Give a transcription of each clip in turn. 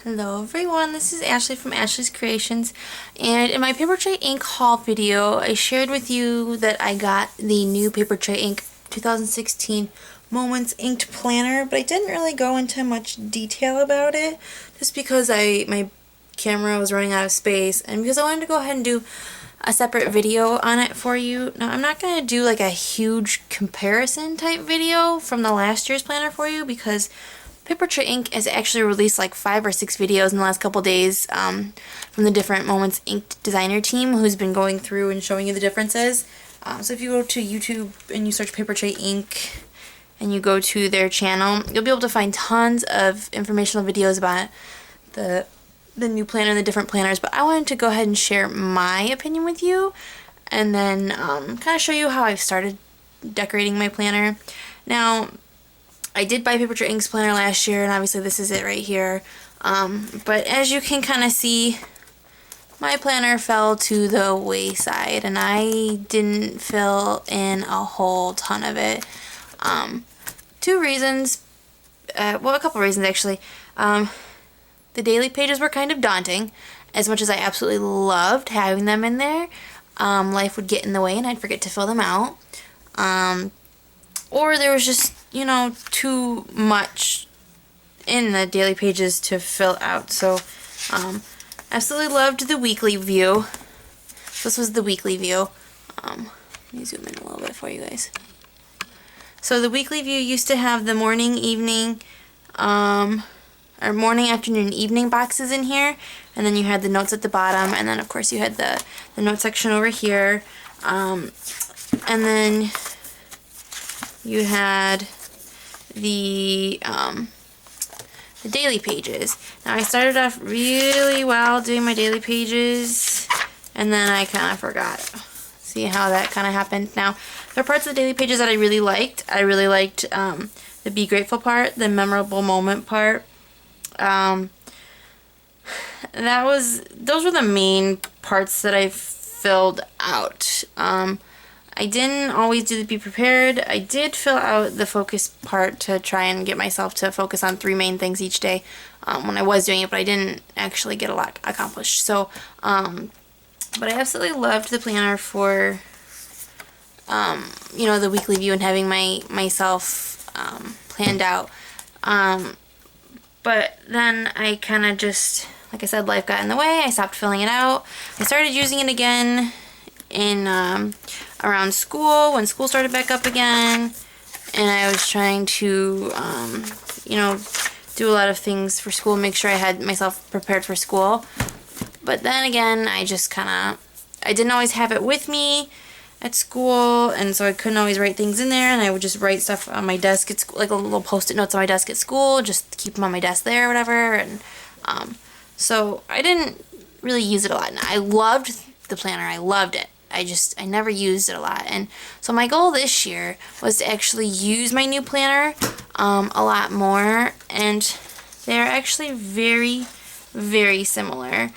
Hello everyone, this is Ashley from Ashley's Creations, and in my Papertrey Ink haul video I shared with you that I got the new Papertrey Ink 2016 Moments Inked Planner, but I didn't really go into much detail about it just because my camera was running out of space and because I wanted to go ahead and do a separate video on it for you. Now I'm not going to do like a huge comparison type video from the last year's planner for you because Papertrey Ink has actually released like 5 or 6 videos in the last couple days from the different Moments Inked designer team who's been going through and showing you the differences. So if you go to YouTube and you search Papertrey Ink and you go to their channel, you'll be able to find tons of informational videos about the new planner and the different planners, but I wanted to go ahead and share my opinion with you and then kind of show you how I've started decorating my planner. Now, I did buy Papertrey Ink's planner last year, and obviously this is it right here. But as you can kind of see, my planner fell to the wayside, and I didn't fill in a whole ton of it. Two reasons, well, a couple reasons actually. The daily pages were kind of daunting. As much as I absolutely loved having them in there, life would get in the way and I'd forget to fill them out. Or there was just, you know, too much in the daily pages to fill out. So, absolutely loved the weekly view. This was the weekly view. Let me zoom in a little bit for you guys. So the weekly view used to have the morning, evening, or morning, afternoon, evening boxes in here, and then you had the notes at the bottom, and then of course you had the note section over here, and then you had the daily pages. Now I started off really well doing my daily pages, and then I kind of forgot. See how that kind of happened? Now, there are parts of the daily pages that I really liked. I really liked the Be Grateful part, the Memorable Moment part. Those were the main parts that I filled out. I didn't always do the Be Prepared. I did fill out the focus part to try and get myself to focus on 3 main things each day when I was doing it, but I didn't actually get a lot accomplished. So, but I absolutely loved the planner for, you know, the weekly view and having myself planned out. But then I kind of just, like I said, life got in the way. I stopped filling it out. I started using it again in around school, when school started back up again, and I was trying to, you know, do a lot of things for school, make sure I had myself prepared for school. But then again, I just kind of, I didn't always have it with me at school, and so I couldn't always write things in there, and I would just write stuff on my desk at school, like a little post-it notes on my desk at school, just keep them on my desk there or whatever, and so I didn't really use it a lot. And I loved the planner, I loved it. I never used it a lot, and so my goal this year was to actually use my new planner a lot more, and they're actually very, very similar.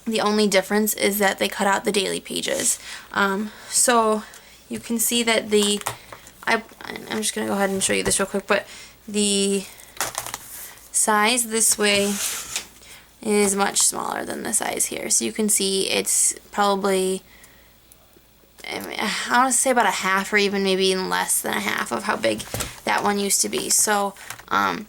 The only difference is that they cut out the daily pages. So you can see that I'm just going to go ahead and show you this real quick, but the size this way is much smaller than the size here. So you can see it's probably, I want to say about a half or even maybe even less than a half of how big that one used to be. So I'm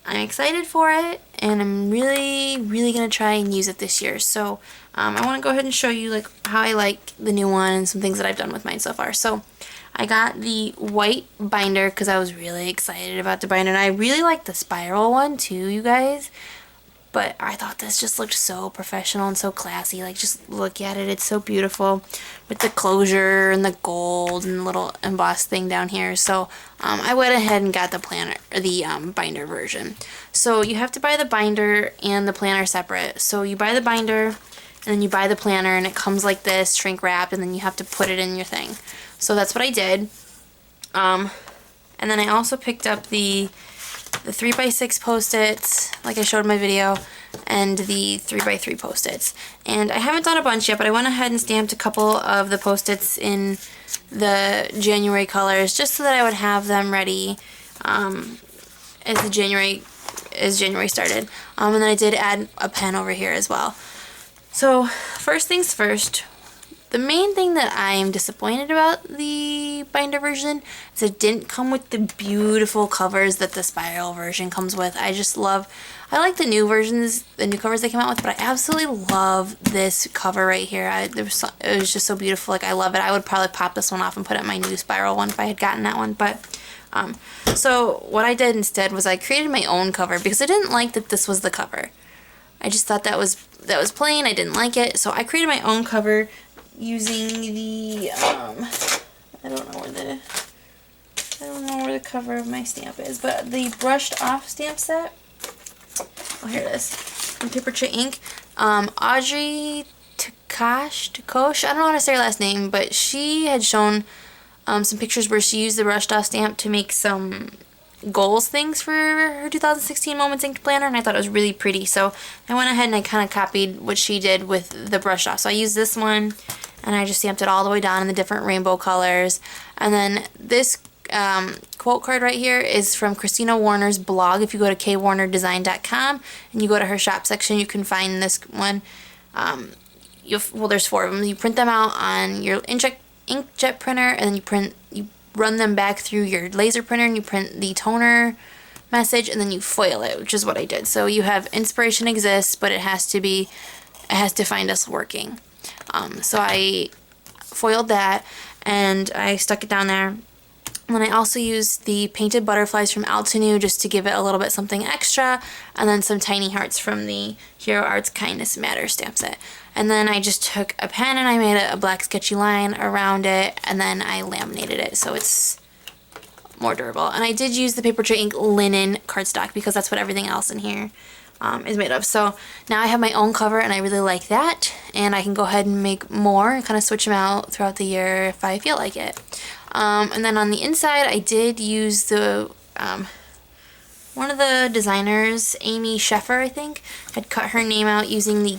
excited for it, and I'm really, really going to try and use it this year. So I want to go ahead and show you like how I like the new one and some things that I've done with mine so far. So I got the white binder because I was really excited about the binder, and I really like the spiral one too, you guys. But I thought this just looked so professional and so classy. Like, just look at it. It's so beautiful with the closure and the gold and the little embossed thing down here. So I went ahead and got the planner, or the binder version. So you have to buy the binder and the planner separate. So you buy the binder and then you buy the planner, and it comes like this, shrink wrapped, and then you have to put it in your thing. So that's what I did. And then I also picked up the 3x6 post-its, like I showed in my video, and the 3x3 post-its. And I haven't done a bunch yet, but I went ahead and stamped a couple of the post-its in the January colors just so that I would have them ready as the January as January started. And then I did add a pen over here as well. So first things first, the main thing that I am disappointed about the binder version is it didn't come with the beautiful covers that the spiral version comes with. I like the new versions, the new covers they came out with, but I absolutely love this cover right here. It was just so beautiful. Like, I love it. I would probably pop this one off and put it in my new spiral one if I had gotten that one. But so what I did instead was I created my own cover because I didn't like that this was the cover. I just thought that was plain. I didn't like it, so I created my own cover using the I don't know where the cover of my stamp is, but the brushed off stamp set. Oh, here it is, from Papertrey Ink. Audrey Takosh, I don't know how to say her last name, but she had shown some pictures where she used the brushed off stamp to make some goals things for her 2016 Moments Inked Planner, and I thought it was really pretty, so I went ahead and I kind of copied what she did with the brushed off. So I used this one, and I just stamped it all the way down in the different rainbow colors. And then this quote card right here is from Christina Warner's blog. If you go to kwarnerdesign.com and you go to her shop section, you can find this one. Well, there's 4 of them. You print them out on your inkjet printer, and then you run them back through your laser printer, and you print the toner message, and then you foil it, which is what I did. So you have inspiration exists, but it has to find us working. So I foiled that, and I stuck it down there. And then I also used the painted butterflies from Altenew just to give it a little bit something extra, and then some tiny hearts from the Hero Arts Kindness Matters stamp set. And then I just took a pen and I made a black sketchy line around it, and then I laminated it so it's more durable. And I did use the Papertrey Ink linen cardstock because that's what everything else in here is made of. So now I have my own cover, and I really like that, and I can go ahead and make more and kind of switch them out throughout the year if I feel like it. And then on the inside, I did use the one of the designers, Amy Sheffer, I think, had cut her name out using the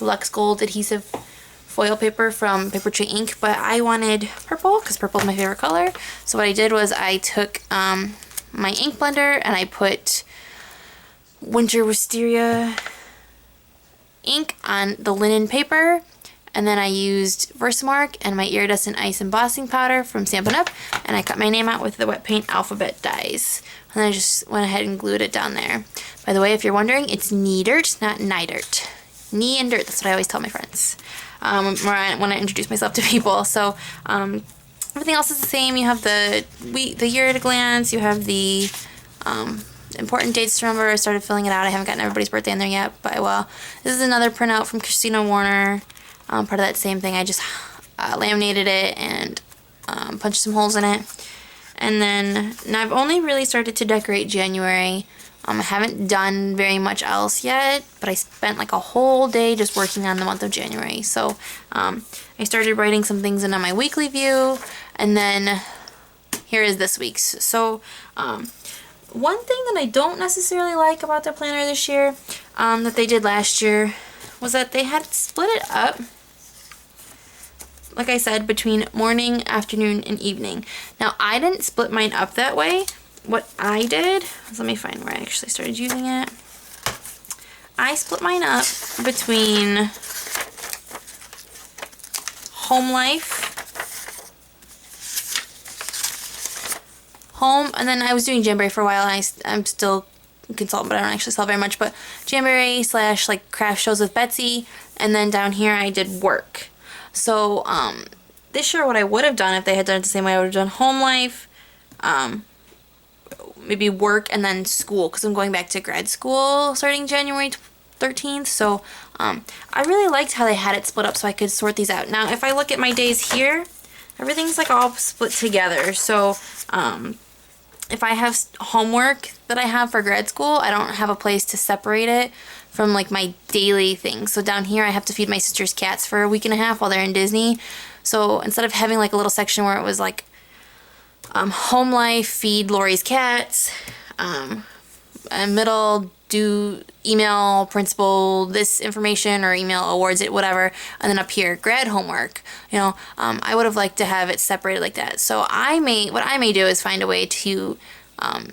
Luxe Gold adhesive foil paper from Papertrey Ink, but I wanted purple because purple is my favorite color. So what I did was I took my ink blender and I put Winter Wisteria ink on the linen paper, and then I used Versamark and my iridescent ice embossing powder from Stampin' Up, and I cut my name out with the wet paint alphabet dies, and then I just went ahead and glued it down there. By the way, if you're wondering, it's knee dirt, not night dirt. Knee and dirt, that's what I always tell my friends when I introduce myself to people. So everything else is the same. You have the year at a glance, you have the important dates to remember. I started filling it out. I haven't gotten everybody's birthday in there yet, but I will. This is another printout from Christina Warner, part of that same thing. I just laminated it and punched some holes in it. And then now I've only really started to decorate January. I haven't done very much else yet, but I spent like a whole day just working on the month of January. So I started writing some things in on my weekly view, and then here is this week's. So one thing that I don't necessarily like about the planner this year that they did last year was that they had split it up, like I said, between morning, afternoon, and evening. Now, I didn't split mine up that way. What I did was, let me find where I actually started using it. I split mine up between home life, home, and then I was doing Jamberry for a while. I'm still a consultant, but I don't actually sell very much, but Jamberry / like craft shows with Betsy, and then down here I did work. So this year what I would have done if they had done it the same way, I would have done home life, maybe work, and then school, because I'm going back to grad school starting January 13th. So I really liked how they had it split up so I could sort these out. Now if I look at my days here, everything's like all split together. So if I have homework that I have for grad school, I don't have a place to separate it from like my daily things. So down here I have to feed my sister's cats for a week and a half while they're in Disney. So instead of having like a little section where it was like home life, feed Lori's cats, middle, do email principal this information or email awards it, whatever, and then up here grad homework, you know, I would have liked to have it separated like that. So what I may do is find a way to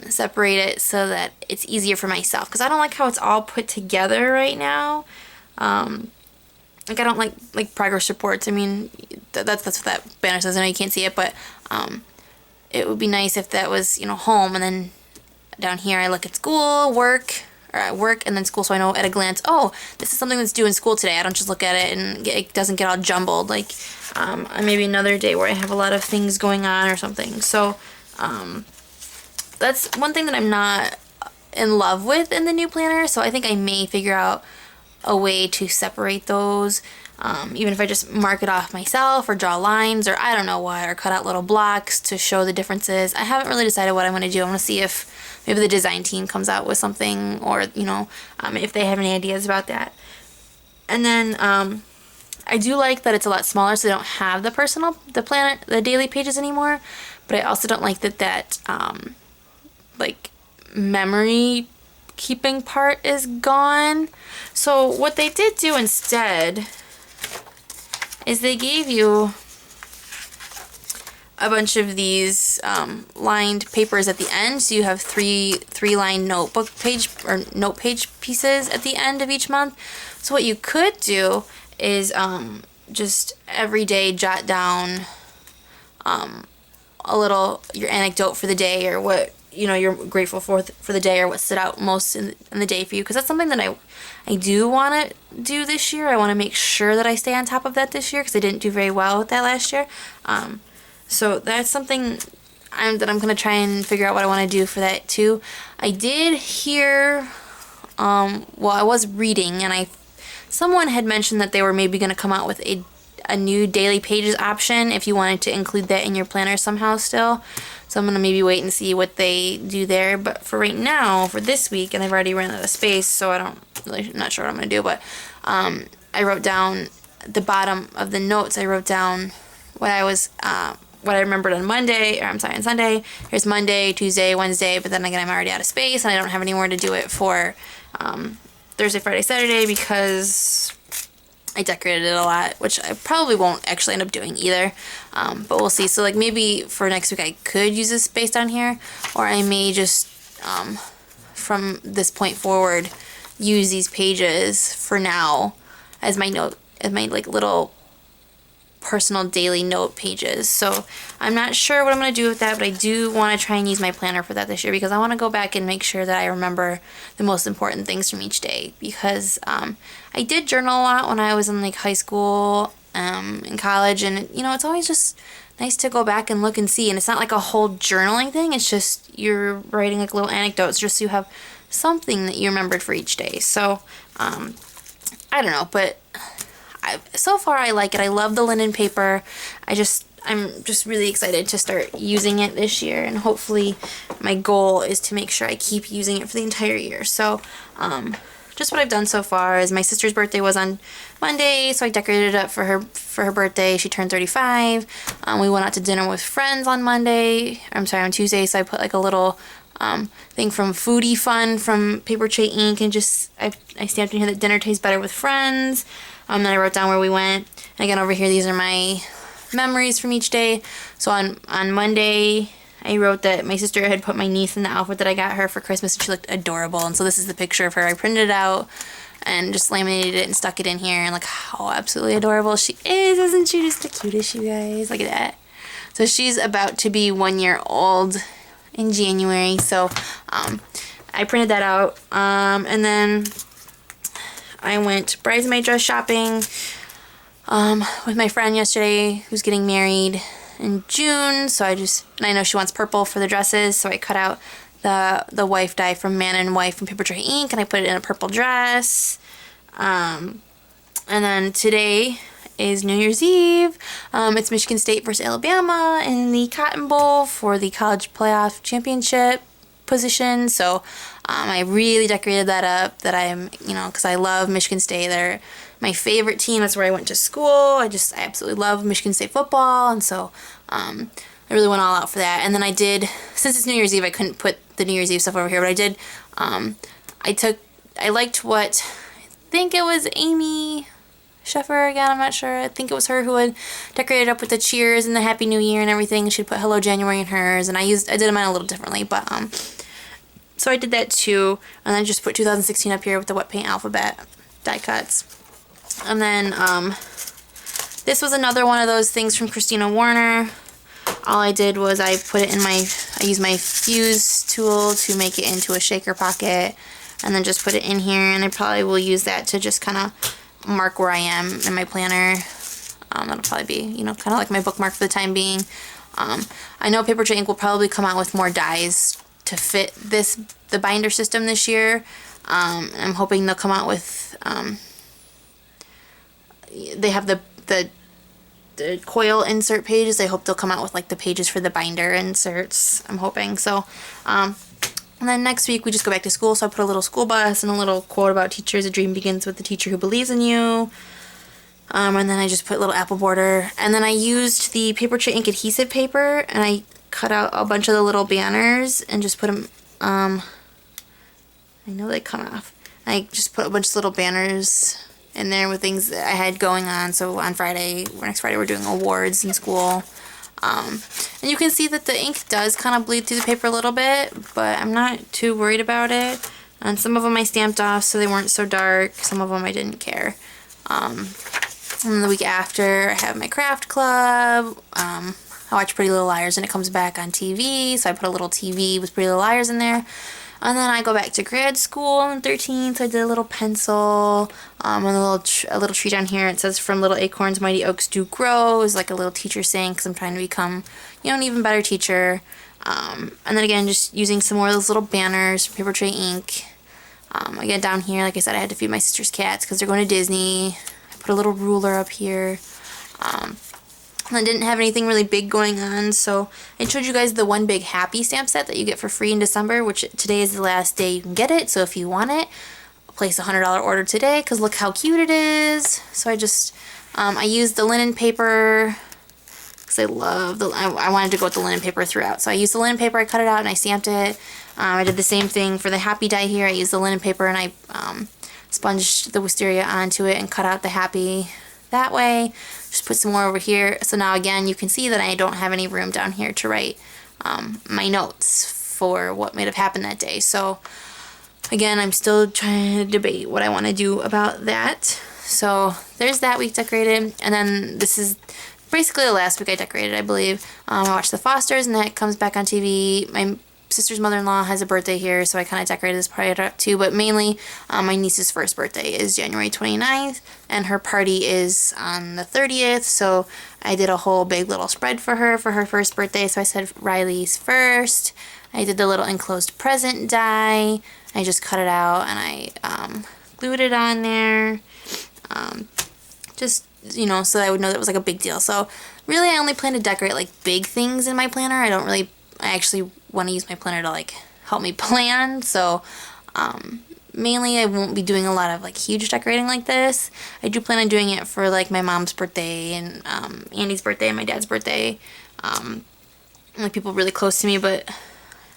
separate it so that it's easier for myself, because I don't like how it's all put together right now. Like, I don't like progress reports. I mean, that's what that banner says. I know you can't see it, but it would be nice if that was, you know, home, and then down here I look at school, work, or at work, and then school, so I know at a glance, oh, this is something that's due in school today. I don't just look at it and it doesn't get all jumbled, like maybe another day where I have a lot of things going on or something. So that's one thing that I'm not in love with in the new planner, so I think I may figure out a way to separate those, even if I just mark it off myself or draw lines or I don't know what, or cut out little blocks to show the differences. I haven't really decided what I'm going to do. I'm going to see if maybe the design team comes out with something, or, you know, if they have any ideas about that. And then I do like that it's a lot smaller, so they don't have the daily pages anymore, but I also don't like that like memory keeping part is gone. So what they did do instead is they gave you a bunch of these lined papers at the end, so you have three line note page pieces at the end of each month. So what you could do is just every day jot down a little, your anecdote for the day, or what, you know, you're grateful for the day, or what stood out most in the day for you, because that's something that I do want to do this year. I want to make sure that I stay on top of that this year, because I didn't do very well with that last year. So that's something that I'm going to try and figure out what I want to do for that too. I did hear, well, I was reading, and someone had mentioned that they were maybe going to come out with a new daily pages option if you wanted to include that in your planner somehow still. So I'm going to maybe wait and see what they do there. But for right now, for this week, and I've already run out of space, so I'm not sure what I'm going to do, but I wrote down at the bottom of the notes, I wrote down what I remembered on on Sunday. Here's Monday, Tuesday, Wednesday, but then again, I'm already out of space, and I don't have anywhere to do it for Thursday, Friday, Saturday, because I decorated it a lot, which I probably won't actually end up doing either, but we'll see. So like maybe for next week I could use this space down here, or I may just from this point forward use these pages for now as my like little personal daily note pages. So I'm not sure what I'm going to do with that, but I do want to try and use my planner for that this year, because I want to go back and make sure that I remember the most important things from each day, because I did journal a lot when I was in like high school, in college, and you know, it's always just nice to go back and look and see, and it's not like a whole journaling thing, it's just you're writing like little anecdotes just so you have something that you remembered for each day. So I don't know, but so far I like it. I love the linen paper. I'm just really excited to start using it this year, and hopefully my goal is to make sure I keep using it for the entire year. So just what I've done so far is my sister's birthday was on Monday, so I decorated it up for her birthday. She turned 35. We went out to dinner with friends on on Tuesday, so I put like a little thing from Foodie Fun from Papertrey Ink, and just I stamped in here that dinner tastes better with friends. Then I wrote down where we went, and again over here these are my memories from each day. So on Monday I wrote that my sister had put my niece in the outfit that I got her for Christmas, and she looked adorable, and so this is the picture of her. I printed it out and just laminated it and stuck it in here, and look how absolutely adorable she is. Isn't she just the cutest, you guys? Look at that. So she's about to be 1 year old in January, so I printed that out, and then I went bridesmaid dress shopping with my friend yesterday who's getting married in June. So and I know she wants purple for the dresses, so I cut out the wife die from Man and Wife from Papertrey Ink, and I put it in a purple dress. And then today is New Year's Eve. It's Michigan State versus Alabama in the Cotton Bowl for the college playoff championship position. So I really decorated that up, because I love Michigan State. They're my favorite team. That's where I went to school. I absolutely love Michigan State football, and so I really went all out for that. And then I did, since it's New Year's Eve, I couldn't put the New Year's Eve stuff over here, but I did, I liked what, I think it was Amy Sheffer again, I'm not sure. I think it was her who had decorated up with the cheers and the Happy New Year and everything. She'd put Hello January in hers, and I did mine a little differently, but so I did that too, and then just put 2016 up here with the wet paint alphabet die cuts. And then this was another one of those things from Christina Warner. All I did was I used my fuse tool to make it into a shaker pocket, and then just put it in here, and I probably will use that to just kind of mark where I am in my planner. That'll probably be, you know, kind of like my bookmark for the time being. I know Papertrey Ink will probably come out with more dies to fit the binder system this year. I'm hoping they'll come out with, they have the coil insert pages. I hope they'll come out with like the pages for the binder inserts. I'm hoping so. And then next week we just go back to school, so I put a little school bus and a little quote about teachers. A dream begins with the teacher who believes in you. And then I just put a little apple border. And then I used the Papertrey Ink adhesive paper, and I cut out a bunch of the little banners and just put them, I know they come off. I just put a bunch of little banners in there with things that I had going on. So on next Friday we're doing awards in school. And you can see that the ink does kind of bleed through the paper a little bit, but I'm not too worried about it. And some of them I stamped off so they weren't so dark. Some of them I didn't care. And the week after I have my craft club. I watch Pretty Little Liars and it comes back on TV, so I put a little TV with Pretty Little Liars in there. And then I go back to grad school on the 13th. So I did a little pencil, and a little tree down here. It says, "From little acorns, mighty oaks do grow." It's like a little teacher saying, because I'm trying to become, you know, an even better teacher. And then again, just using some more of those little banners from Papertrey Ink. Again, down here, like I said, I had to feed my sister's cats because they're going to Disney. I put a little ruler up here. I didn't have anything really big going on, so I showed you guys the One Big Happy stamp set that you get for free in December, which today is the last day you can get it, so if you want it, place a $100 order today, because look how cute it is. So I just, I used the linen paper, because I love I wanted to go with the linen paper throughout, so I used the linen paper, I cut it out, and I stamped it. I did the same thing for the happy die here. I used the linen paper, and I sponged the wisteria onto it and cut out the happy that way. Just put some more over here. So now again, you can see that I don't have any room down here to write my notes for what might have happened that day. So again, I'm still trying to debate what I want to do about that. So there's that week decorated. And then this is basically the last week I decorated, I believe. I watched The Fosters, and that comes back on TV. My sister's mother-in-law has a birthday here, so I kind of decorated this part up too, but mainly my niece's first birthday is January 29th, and her party is on the 30th, so I did a whole big little spread for her first birthday. So I said Riley's first. I did the little enclosed present die. I just cut it out and I glued it on there, just, you know, so I would know that it was like a big deal. So really I only plan to decorate like big things in my planner. I actually want to use my planner to like help me plan, so mainly I won't be doing a lot of like huge decorating like this. I do plan on doing it for like my mom's birthday and Andy's birthday and my dad's birthday, like people really close to me, but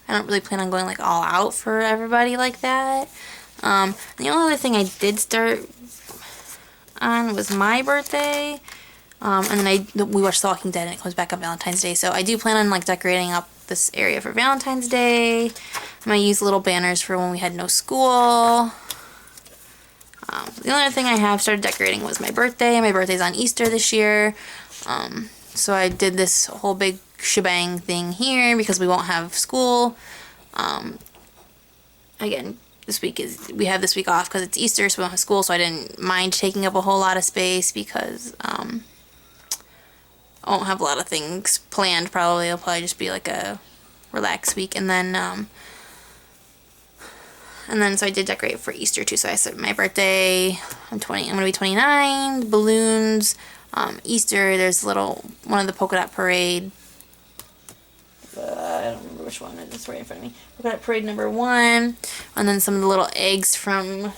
I don't really plan on going like all out for everybody like that. The only other thing I did start on was my birthday, and then we watched The Walking Dead and it comes back on Valentine's Day, so I do plan on like decorating up this area for Valentine's Day. I'm going to use little banners for when we had no school. The only other thing I have started decorating was my birthday. My birthday's on Easter this year. So I did this whole big shebang thing here because we won't have school. Again, we have this week off because it's Easter, so we don't have school, so I didn't mind taking up a whole lot of space because I won't have a lot of things planned probably. It'll probably just be like a relaxed week. And then so I did decorate for Easter too. So I said my birthday, I'm going to be 29, balloons, Easter, there's one of the polka dot parade. I don't remember which one, it's right in front of me. Polka dot parade number 1. And then some of the little eggs from,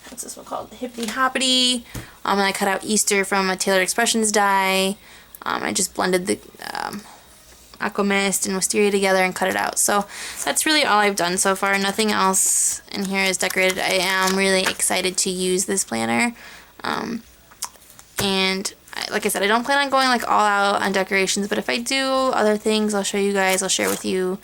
what's this one called? Hippity Hoppity. And I cut out Easter from a Tailored Expressions die. I just blended the aqua mist and wisteria together and cut it out. So that's really all I've done so far. Nothing else in here is decorated. I am really excited to use this planner. And like I said, I don't plan on going like all out on decorations, but if I do other things, I'll show you guys, I'll share with you.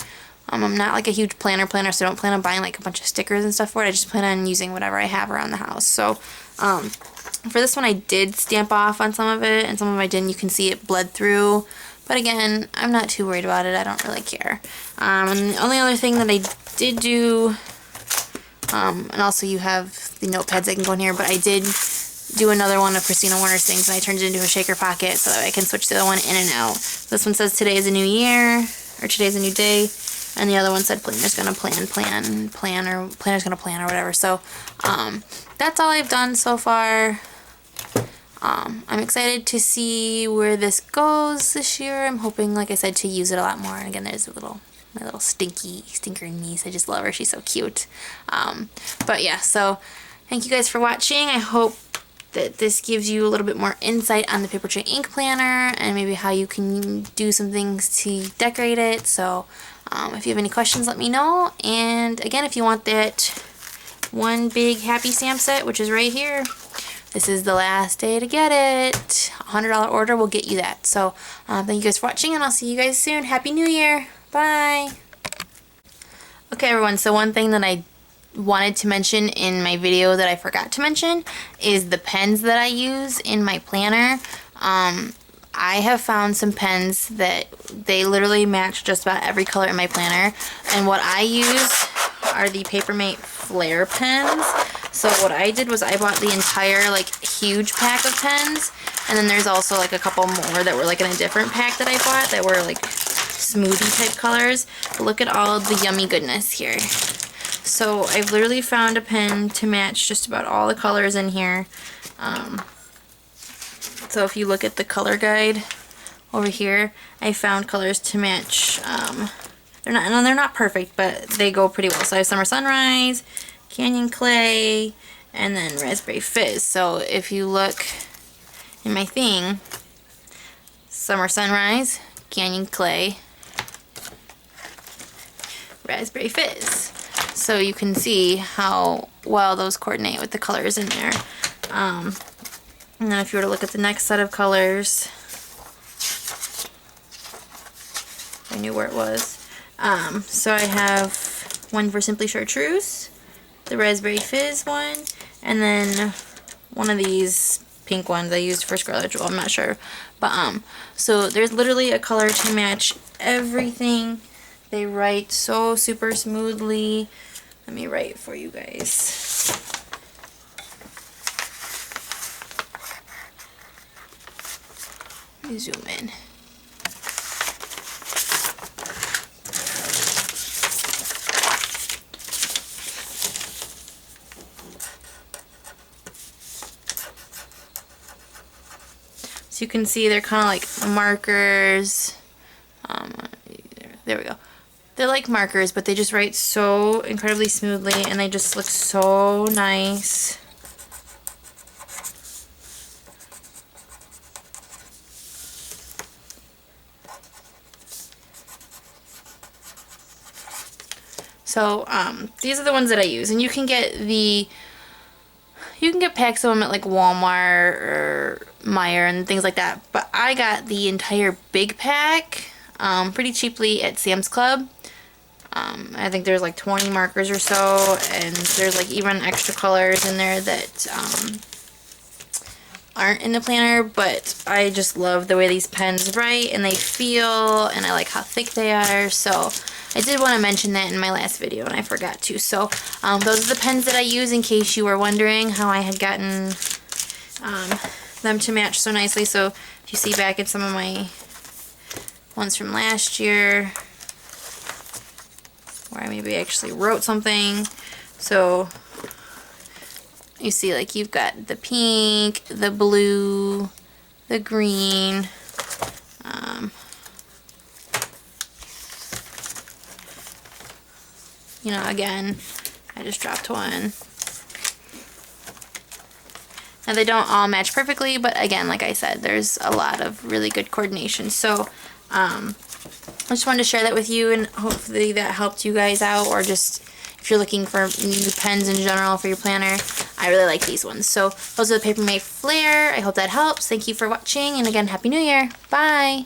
I'm not like a huge planner, so I don't plan on buying like a bunch of stickers and stuff for it. I just plan on using whatever I have around the house. So for this one, I did stamp off on some of it, and some of it I didn't. You can see it bled through. But again, I'm not too worried about it. I don't really care. And the only other thing that I did do, and also you have the notepads that can go in here, but I did do another one of Christina Warner's things, and I turned it into a shaker pocket so that I can switch the other one in and out. This one says today is a new year, or today's a new day, and the other one said planner's gonna plan, or planner's gonna plan, or whatever. So that's all I've done so far. I'm excited to see where this goes this year. I'm hoping, like I said, to use it a lot more. And again, there's my little stinker niece. I just love her. She's so cute. But yeah, so thank you guys for watching. I hope that this gives you a little bit more insight on the Papertrey Ink Planner and maybe how you can do some things to decorate it. So if you have any questions, let me know. And again, if you want that one big happy stamp set, which is right here, this is the last day to get it. $100 order will get you that. So thank you guys for watching, and I'll see you guys soon. Happy New Year. Bye. Okay, everyone, so one thing that I wanted to mention in my video that I forgot to mention is the pens that I use in my planner. I have found some pens that they literally match just about every color in my planner, and what I use are the Papermate Flare pens. So what I did was I bought the entire like huge pack of pens, and then there's also like a couple more that were like in a different pack that I bought that were like smoothie type colors. But look at all of the yummy goodness here. So I've literally found a pen to match just about all the colors in here. So if you look at the color guide over here, I found colors to match. They're not perfect, but they go pretty well. So I have Summer Sunrise, Canyon Clay, and then Raspberry Fizz. So if you look in my thing, Summer Sunrise, Canyon Clay, Raspberry Fizz. So you can see how well those coordinate with the colors in there. And then if you were to look at the next set of colors, I knew where it was. So I have one for Simply Chartreuse, the Raspberry Fizz one, and then one of these pink ones I used for Scarlet Jewel. I'm not sure. But so there's literally a color to match everything. They write so super smoothly. Let me write for you guys. Let me zoom in. So you can see they're kind of like markers. There we go. They're like markers, but they just write so incredibly smoothly, and they just look so nice. So these are the ones that I use, and you can get packs of them at like Walmart or Meijer and things like that. But I got the entire big pack pretty cheaply at Sam's Club. I think there's like 20 markers or so, and there's like even extra colors in there that aren't in the planner, but I just love the way these pens write and they feel, and I like how thick they are. So I did want to mention that in my last video, and I forgot to. So those are the pens that I use, in case you were wondering how I had gotten them to match so nicely. So if you see back at some of my ones from last year, where I maybe actually wrote something. So you see, like, you've got the pink, the blue, the green, you know, again, I just dropped one. Now they don't all match perfectly, but again, like I said, there's a lot of really good coordination. So I just wanted to share that with you, and hopefully that helped you guys out, or just if you're looking for new pens in general for your planner. I really like these ones. So those are the Papermate Flare. I hope that helps. Thank you for watching, and again, Happy New Year. Bye!